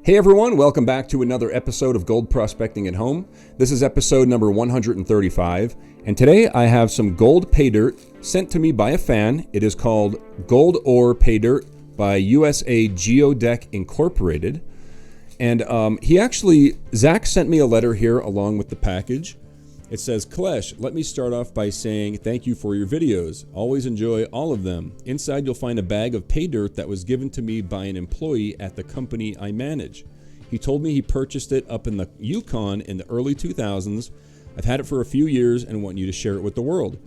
Hey everyone, welcome back to another episode of Gold Prospecting at Home. This is episode number 135, and today I have some gold paydirt sent to me by a fan. It is called Gold Ore Paydirt by USA Geodeck Incorporated. And Zach sent me a letter here along with the package. It says, Klesh, let me start off by saying thank you for your videos. Always enjoy all of them. Inside you'll find a bag of paydirt that was given to me by an employee at the company I manage. He told me he purchased it up in the Yukon in the early 2000s. I've had it for a few years and want you to share it with the world.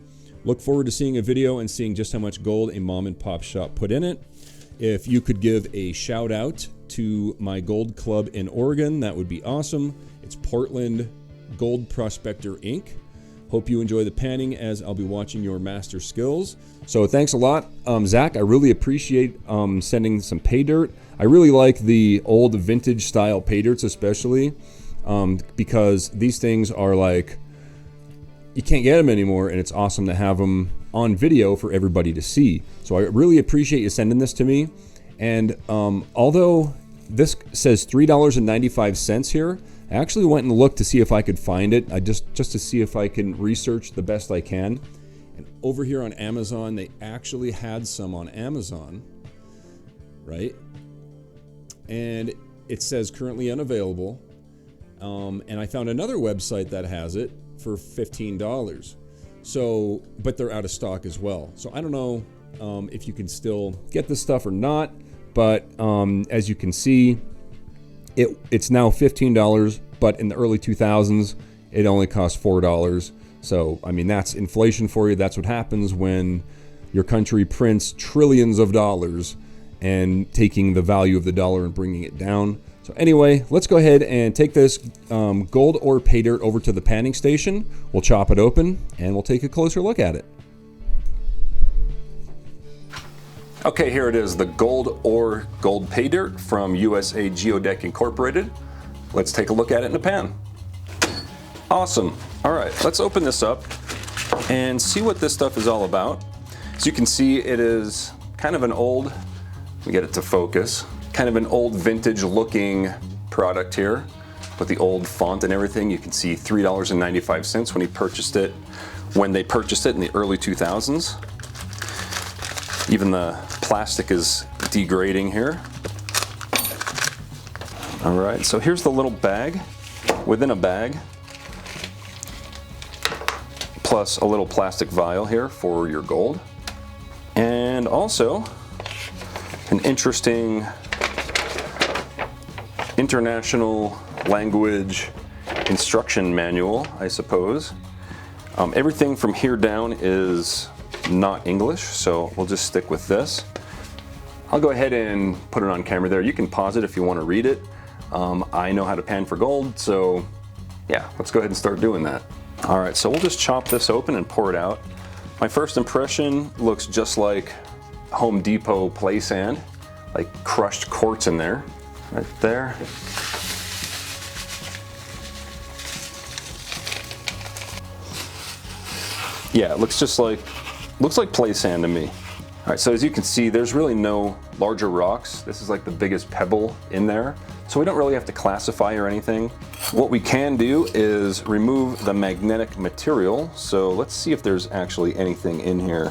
Look forward to seeing a video and seeing just how much gold a mom and pop shop put in it. If you could give a shout out to my gold club in Oregon, that would be awesome. It's Portland Gold Prospector Inc. Hope you enjoy the panning as I'll be watching your master skills. So thanks a lot, Zach. I really appreciate sending some paydirt. I really like the old vintage style paydirts, especially because these things are like, you can't get them anymore, and it's awesome to have them on video for everybody to see. So I really appreciate you sending this to me. And although this says $3.95 here, I actually went and looked to see if I could find it. Just to see if I can research the best I can. And over here on Amazon, they actually had some on Amazon, right? And it says currently unavailable. And I found another website that has it for $15. So, but they're out of stock as well. So I don't know if you can still get this stuff or not. But as you can see, it's now $15, but in the early 2000s, it only cost $4. So, I mean, that's inflation for you. That's what happens when your country prints trillions of dollars and taking the value of the dollar and bringing it down. So anyway, let's go ahead and take this gold ore paydirt over to the panning station. We'll chop it open and we'll take a closer look at it. Okay, here it is, the gold ore gold paydirt from USA Geodeck Incorporated. Let's take a look at it in the pan. Awesome. All right, let's open this up and see what this stuff is all about. As you can see, it is kind of an old, let me get it to focus, kind of an old vintage looking product here with the old font and everything. You can see $3.95 when they purchased it in the early 2000s. Even the plastic is degrading here. All right, so here's the little bag within a bag, plus a little plastic vial here for your gold. And also an interesting international language instruction manual, I suppose. Everything from here down is not English, so we'll just stick with this. I'll go ahead and put it on camera there. You can pause it if you want to read it. I know how to pan for gold, so yeah, let's go ahead and start doing that. All right, so we'll just chop this open and pour it out. My first impression looks just like Home Depot play sand, like crushed quartz in there, right there. Yeah, it looks like play sand to me. All right, so as you can see, there's really no larger rocks. This is like the biggest pebble in there. So we don't really have to classify or anything. What we can do is remove the magnetic material. So let's see if there's actually anything in here.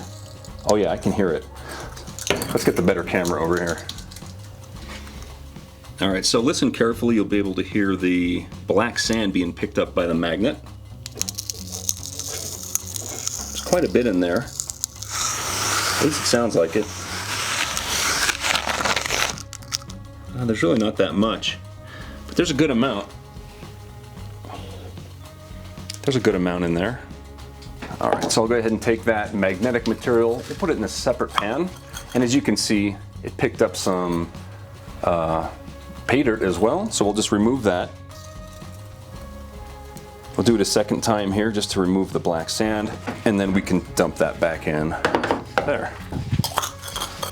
Oh yeah, I can hear it. Let's get the better camera over here. All right, so listen carefully. You'll be able to hear the black sand being picked up by the magnet. There's quite a bit in there. At least it sounds like it. There's really not that much, but there's a good amount. There's a good amount in there. All right, so I'll go ahead and take that magnetic material and put it in a separate pan. And as you can see, it picked up some paydirt as well, so we'll just remove that. We'll do it a second time here just to remove the black sand, and then we can dump that back in. There.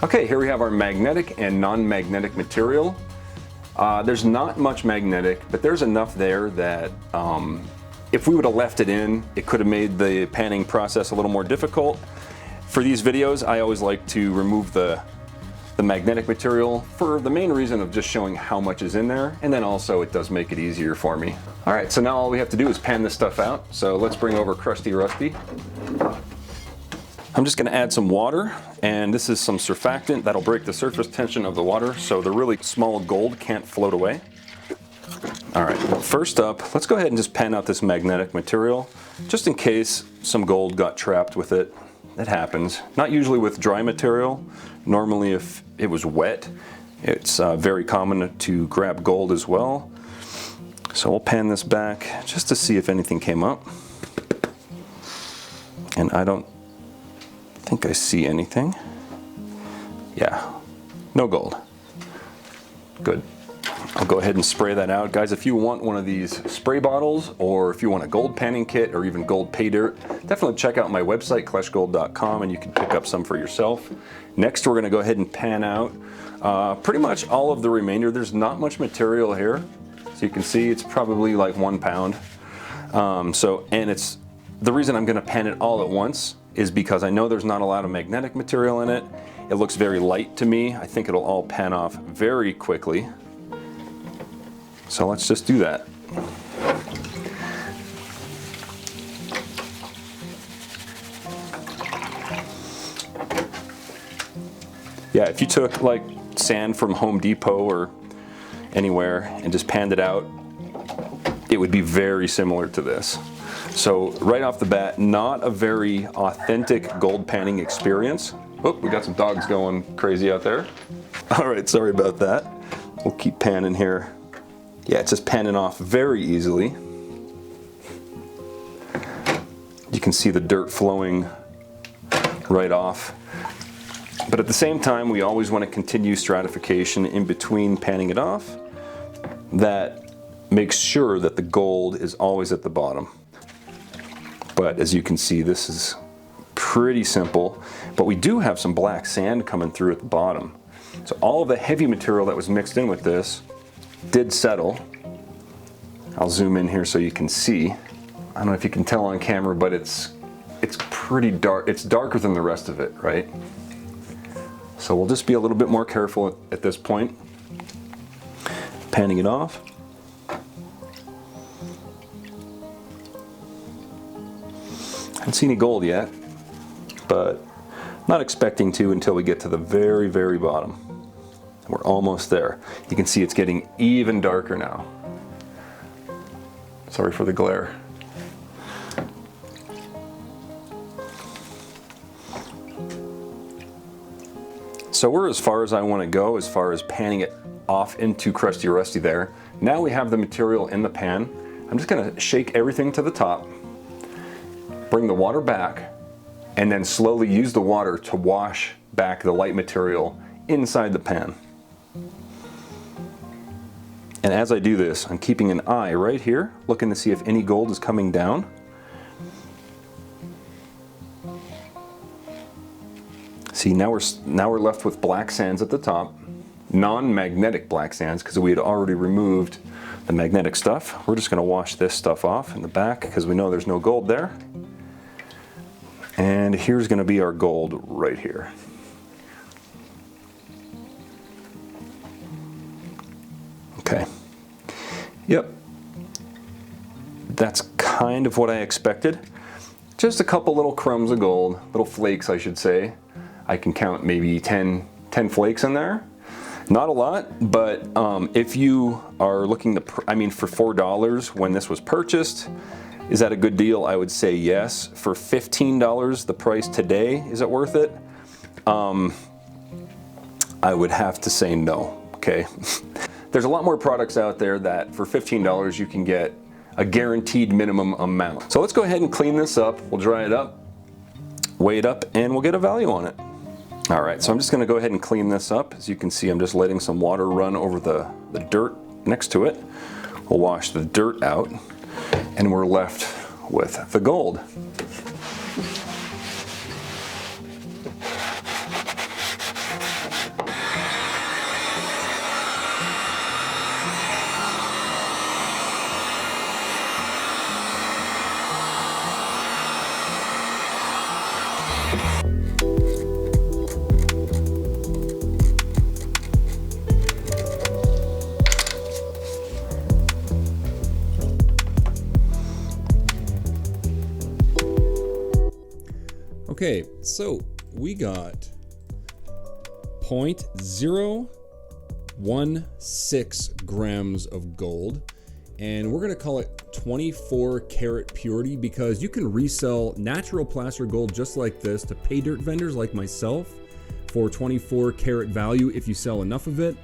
Okay, here we have our magnetic and non-magnetic material. There's not much magnetic, but there's enough there that if we would have left it in, it could have made the panning process a little more difficult. For these videos, I always like to remove the the magnetic material for the main reason of just showing how much is in there, and then also it does make it easier for me. All right, so now all we have to do is pan this stuff out. So let's bring over Crusty Rusty. I'm just gonna add some water, and this is some surfactant that'll break the surface tension of the water so the really small gold can't float away. All right, first up, let's go ahead and just pan out this magnetic material, just in case some gold got trapped with it. That happens. Not usually with dry material. Normally if it was wet, it's very common to grab gold as well. So we'll pan this back just to see if anything came up. And I don't think I see anything. Yeah, no gold. Good. I'll go ahead and spray that out. Guys, if you want one of these spray bottles, or if you want a gold panning kit or even gold pay dirt, definitely check out my website, kleshgold.com, and you can pick up some for yourself. Next, we're gonna go ahead and pan out pretty much all of the remainder. There's not much material here. So you can see it's probably like 1 pound. And it's the reason I'm gonna pan it all at once is because I know there's not a lot of magnetic material in it. It looks very light to me. I think it'll all pan off very quickly. So let's just do that. Yeah, if you took like sand from Home Depot or anywhere and just panned it out, it would be very similar to this. So right off the bat, not a very authentic gold panning experience. Oh, we got some dogs going crazy out there. All right, sorry about that. We'll keep panning here. Yeah, it's just panning off very easily. You can see the dirt flowing right off. But at the same time, we always want to continue stratification in between panning it off. That makes sure that the gold is always at the bottom. But as you can see, this is pretty simple. But we do have some black sand coming through at the bottom. So all of the heavy material that was mixed in with this did settle. I'll zoom in here so you can see. I don't know if you can tell on camera, but it's pretty dark. It's darker than the rest of it, right? So we'll just be a little bit more careful at this point. Panning it off. I haven't seen any gold yet, but not expecting to until we get to the very, very bottom. We're almost there. You can see it's getting even darker now. Sorry for the glare. So we're as far as I want to go as far as panning it off into Crusty Rusty there. Now we have the material in the pan. I'm just going to shake everything to the top, bring the water back, and then slowly use the water to wash back the light material inside the pan. And as I do this, I'm keeping an eye right here, looking to see if any gold is coming down. See, now we're left with black sands at the top, non-magnetic black sands, because we had already removed the magnetic stuff. We're just going to wash this stuff off in the back because we know there's no gold there. And here's going to be our gold right here. Okay. Yep. That's kind of what I expected. Just a couple little crumbs of gold, little flakes I should say. I can count maybe 10 flakes in there. Not a lot, but if you are looking to, for $4 when this was purchased, is that a good deal? I would say yes. For $15, the price today, is it worth it? I would have to say no, okay? There's a lot more products out there that for $15 you can get a guaranteed minimum amount. So let's go ahead and clean this up. We'll dry it up, weigh it up, and we'll get a value on it. All right, so I'm just gonna go ahead and clean this up. As you can see, I'm just letting some water run over the dirt next to it. We'll wash the dirt out, and we're left with the gold. Okay, so we got 0.016 grams of gold, and we're gonna call it 24 karat purity because you can resell natural placer gold just like this to Paydirt vendors like myself for 24 karat value if you sell enough of it.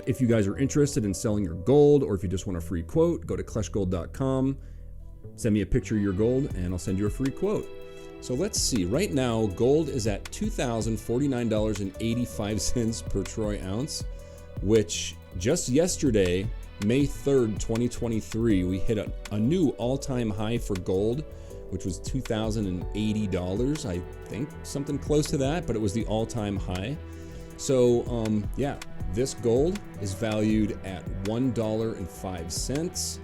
If you guys are interested in selling your gold, or if you just want a free quote, go to kleshgold.com, send me a picture of your gold, and I'll send you a free quote. So let's see, right now gold is at $2,049.85 per troy ounce, which just yesterday, May 3rd, 2023, we hit a new all-time high for gold, which was $2,080, I think, something close to that, but it was the all-time high. So yeah, this gold is valued at $1.05.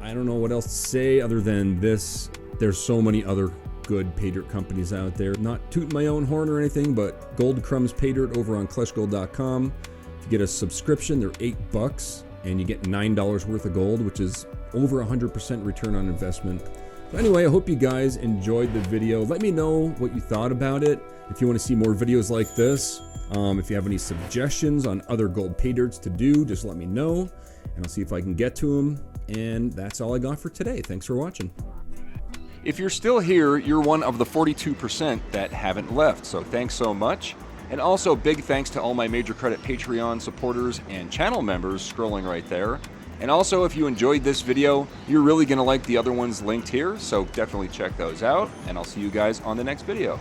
I don't know what else to say other than this. There's so many other good Paydirt companies out there. Not tooting my own horn or anything, but Gold Crumbs Paydirt over on kleshgold.com. If you get a subscription, they're $8 and you get $9 worth of gold, which is over 100% return on investment. So anyway, I hope you guys enjoyed the video. Let me know what you thought about it. If you want to see more videos like this, if you have any suggestions on other gold Paydirts to do, just let me know and I'll see if I can get to them. And that's all I got for today. Thanks for watching. If you're still here, you're one of the 42% that haven't left, so thanks so much. And also big thanks to all my Major Credit Patreon supporters and channel members scrolling right there. And also, if you enjoyed this video, you're really gonna like the other ones linked here, so definitely check those out, and I'll see you guys on the next video.